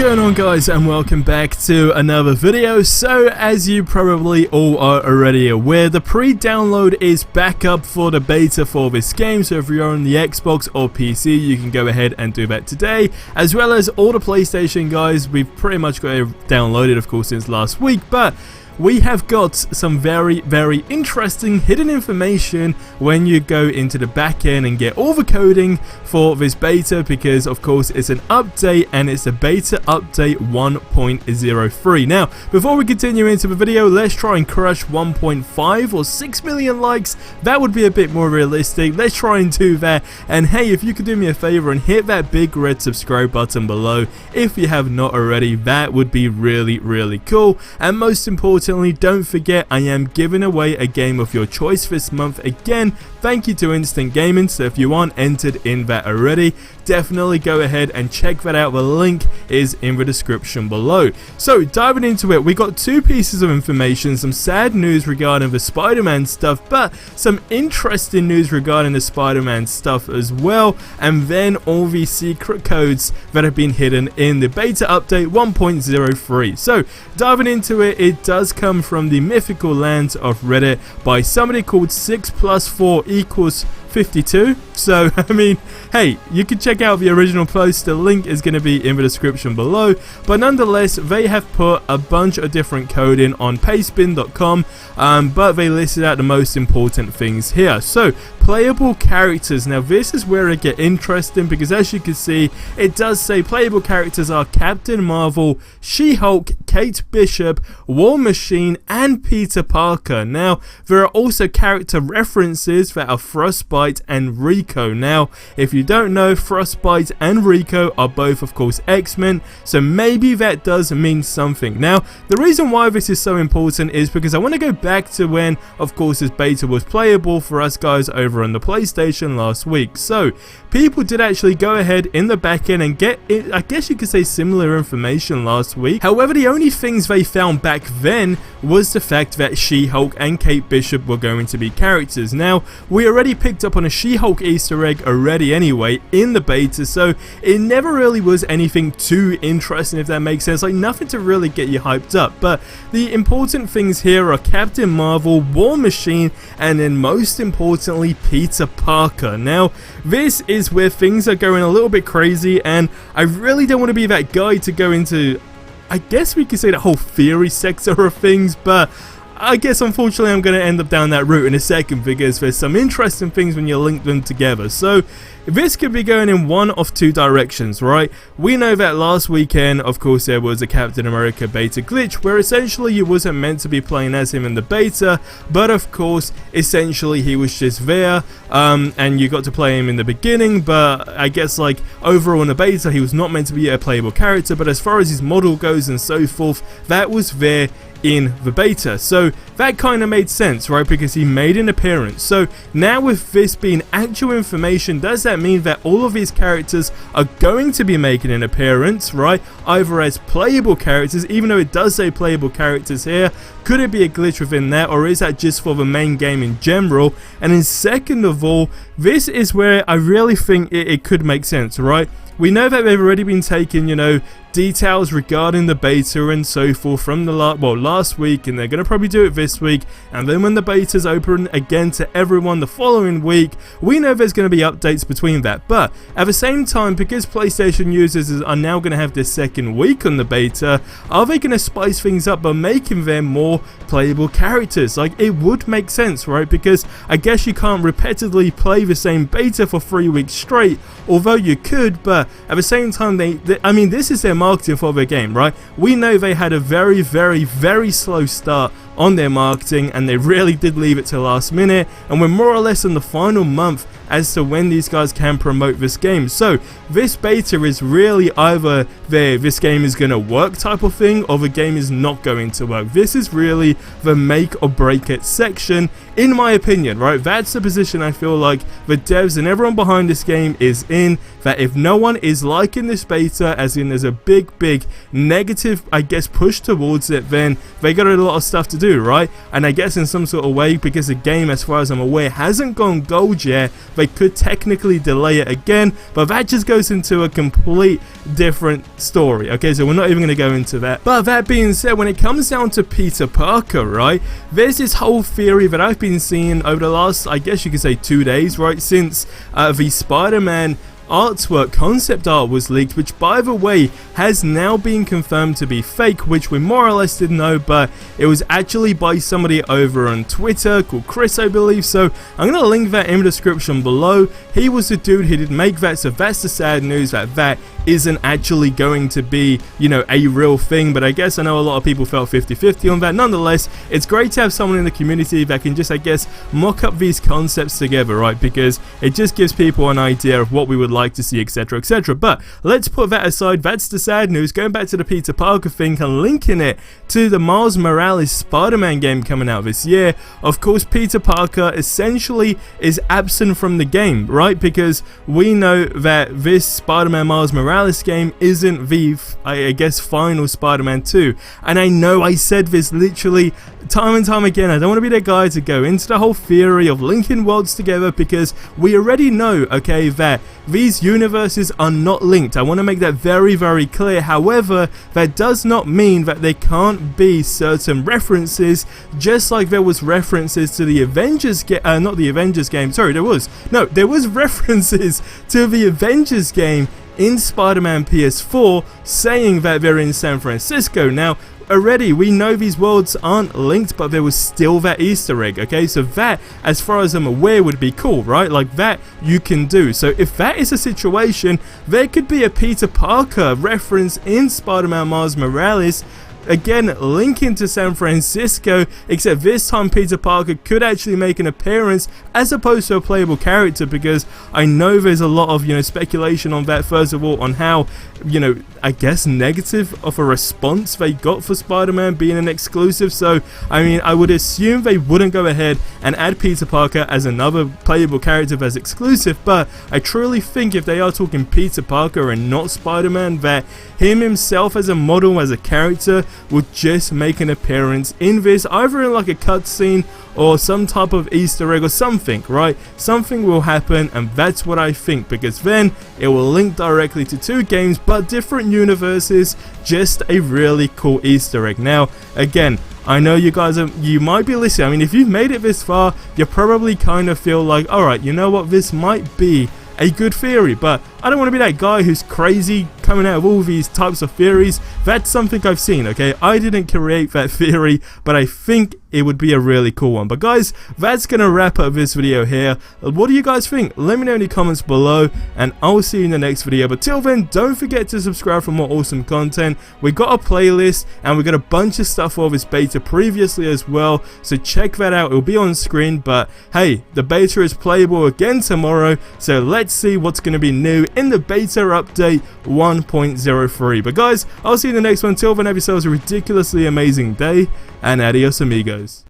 going on, guys, and welcome back to another video. So as you probably all are already aware, the pre-download is back up for the beta for this game. So if you're on the Xbox or PC, you can go ahead and do that today, as well as all the PlayStation guys. We've pretty much got it downloaded, of course, since last week, but we have got some very interesting hidden information when you go into the back end and get all the coding for this beta, because of course it's an update and it's a beta update 1.03. Now, before we continue into the video, let's try and crush 1.5 or 6 million likes. That would be a bit more realistic. Let's try and do that. And hey, if you could do me a favor and hit that big red subscribe button below if you have not already, that would be really cool. And most importantly, don't forget, I am giving away a game of your choice this month again. Thank you to Instant Gaming. So if you aren't entered in that already, definitely go ahead and check that out. The link is in the description below. So diving into it, we got two pieces of information, some sad news regarding the Spider-Man stuff, but some interesting news regarding the Spider-Man stuff as well, and then all the secret codes that have been hidden in the beta update 1.03. So diving into it, it does come from the mythical lands of Reddit by somebody called 6 + 4 = 52. So I mean, hey, you can check out the original post. The link is going to be in the description below, but nonetheless, they have put a bunch of different coding on pastebin.com, but they listed out the most important things here. So playable characters. Now this is where it gets interesting, because as you can see, it does say playable characters are Captain Marvel, She-Hulk, Kate Bishop, War Machine, and Peter Parker. Now there are also character references that are Frostbite and Rico. Now if you don't know, Frostbite and Rico are both of course X-Men, so maybe that does mean something. Now the reason why this is so important is because I want to go back to when of course this beta was playable for us guys over on the PlayStation last week. So people did actually go ahead in the back end and get it, I guess you could say, similar information last week. However, the only things they found back then was the fact that She-Hulk and Kate Bishop were going to be characters. Now we already picked up on a She-Hulk Easter egg already anyway in the beta, so it never really was anything too interesting, if that makes sense. Like nothing to really get you hyped up. But the important things here are Captain Marvel, War Machine, and then most importantly Peter Parker. Now this is where things are going a little bit crazy, and I really don't want to be that guy to go into, I guess we could say, the whole theory sector of things, but I guess unfortunately I'm going to end up down that route in a second, because there's some interesting things when you link them together. So this could be going in one of two directions, right? We know that last weekend, of course, there was a Captain America beta glitch where essentially you wasn't meant to be playing as him in the beta, but of course, essentially he was just there, and you got to play him in the beginning, but I guess like overall in the beta, he was not meant to be a playable character, but as far as his model goes and so forth, that was there in the beta. So that kind of made sense, right? Because he made an appearance. So now with this being actual information, does that mean that all of these characters are going to be making an appearance, right? Either as playable characters, even though it does say playable characters here, could it be a glitch within that, or is that just for the main game in general? And then second of all, this is where I really think it could make sense, right? We know that they've already been taking, you know, details regarding the beta and so forth from the last week, and they're going to probably do it this week, and then when the beta's open again to everyone the following week, we know there's going to be updates between that. But at the same time, because PlayStation users are now going to have this second week on the beta, are they going to spice things up by making them more playable characters? Like, it would make sense, right? Because I guess you can't repeatedly play the same beta for 3 weeks straight, although you could, but at the same time, I mean, this is their marketing for their game, right? We know they had a very slow start on their marketing, and they really did leave it to last minute, and we're more or less in the final month as to when these guys can promote this game. So this beta is really either this game is going to work type of thing, or the game is not going to work. This is really the make or break it section in my opinion, right, that's the position I feel like the devs and everyone behind this game is in, that if no one is liking this beta, as in there's a big negative, I guess, push towards it, then they got a lot of stuff to do, right? And I guess in some sort of way, because the game, as far as I'm aware, hasn't gone gold yet, they could technically delay it again, but that just goes into a complete different story, okay? So we're not even going to go into that. But that being said, when it comes down to Peter Parker, right, there's this whole theory that I've been seeing over the last, I guess you could say, 2 days, right, since the Spider-Man artwork concept art was leaked, which by the way has now been confirmed to be fake, which we more or less didn't know, but it was actually by somebody over on Twitter called Chris, I believe. So I'm gonna link that in the description below. He was the dude who did make that, so that's the sad news, that that isn't actually going to be, you know, a real thing. But I guess I know a lot of people felt 50-50 on that. Nonetheless, it's great to have someone in the community that can just, I guess, mock up these concepts together, right? Because it just gives people an idea of what we would like to see, etc, etc. But let's put that aside. That's the sad news. Going back to the Peter Parker thing and linking it to the Miles Morales Spider-Man game coming out this year. Of course, Peter Parker essentially is absent from the game, right? Because we know that this Spider-Man Miles Morales game isn't the, I guess, final Spider-Man 2. And I know I said this literally time and time again. I don't want to be that guy to go into the whole theory of linking worlds together, because we already know, okay, that these universes are not linked. I want to make that very clear. However, that does not mean that there can't be certain references, just like there was references to the Avengers game, not the Avengers game, sorry, there was references to the Avengers game in Spider-Man PS4 saying that they're in San Francisco. Now, already we know these worlds aren't linked, but there was still that Easter egg, okay? So that, as far as I'm aware, would be cool, right? Like, that you can do. So if that is a situation, there could be a Peter Parker reference in Spider-Man Miles Morales, again linking to San Francisco, except this time Peter Parker could actually make an appearance as opposed to a playable character, because I know there's a lot of, you know, speculation on that. First of all, on how, you know, I guess negative of a response they got for Spider-Man being an exclusive. So I mean, I would assume they wouldn't go ahead and add Peter Parker as another playable character that's exclusive, but I truly think if they are talking Peter Parker and not Spider-Man, that him himself as a model, as a character, would just make an appearance in this, either in like a cutscene or some type of Easter egg or something, right? Something will happen, and that's what I think, because then it will link directly to 2 games but different universes. Just a really cool Easter egg. Now, again, I know you guys you might be listening. I mean, if you've made it this far, you probably kind of feel like, alright, you know what, this might be a good theory, but I don't want to be that guy who's crazy coming out of all these types of theories. That's something I've seen, okay? I didn't create that theory, but I think it would be a really cool one. But guys, that's gonna wrap up this video here. What do you guys think? Let me know in the comments below, and I'll see you in the next video. But till then, don't forget to subscribe for more awesome content. We got a playlist, and we got a bunch of stuff for this beta previously as well, so check that out. It'll be on screen. But hey, the beta is playable again tomorrow, so let's see what's gonna be new in the beta update 1.03. But guys, I'll see you in the next one. Till then, have yourselves a ridiculously amazing day, and adios amigos.